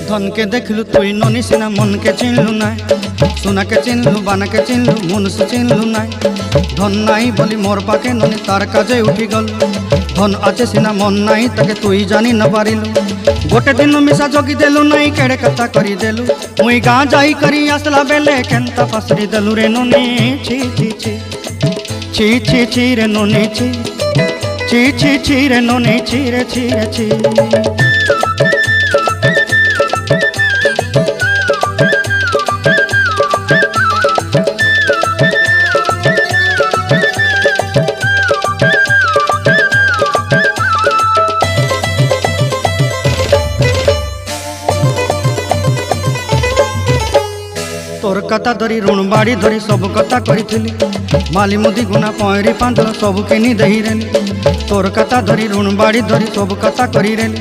धन के देखलु तुई ननी सिना मन के चिन्हलु ना सोना के चिन्हलु बाना के चिन्हलु मनुष्य चिन्हलु ना धन नाई बोली मोर पाके ननी तार काजे उठी गल धन आचे सिना मन नाई ताके तुई जानी न पारिलु गोटे दिन मिसा जगी देलु नाई केड़े कथा करी देलु मुई गाँ जाई करी आसला बेले केंता पासरी देलु रे ननी छी छी छी छी छी छी रे ननी छी छी छी छी रे ननी छी रे छी रे छी। तोर कथा धरी ऋण बाड़ी धरी सब कथा करी माली मुदी गुना पहरी पांदल सब किनी दही रेली तोर कथा धरी ऋण बाड़ी धरी सब कथा करी रेली।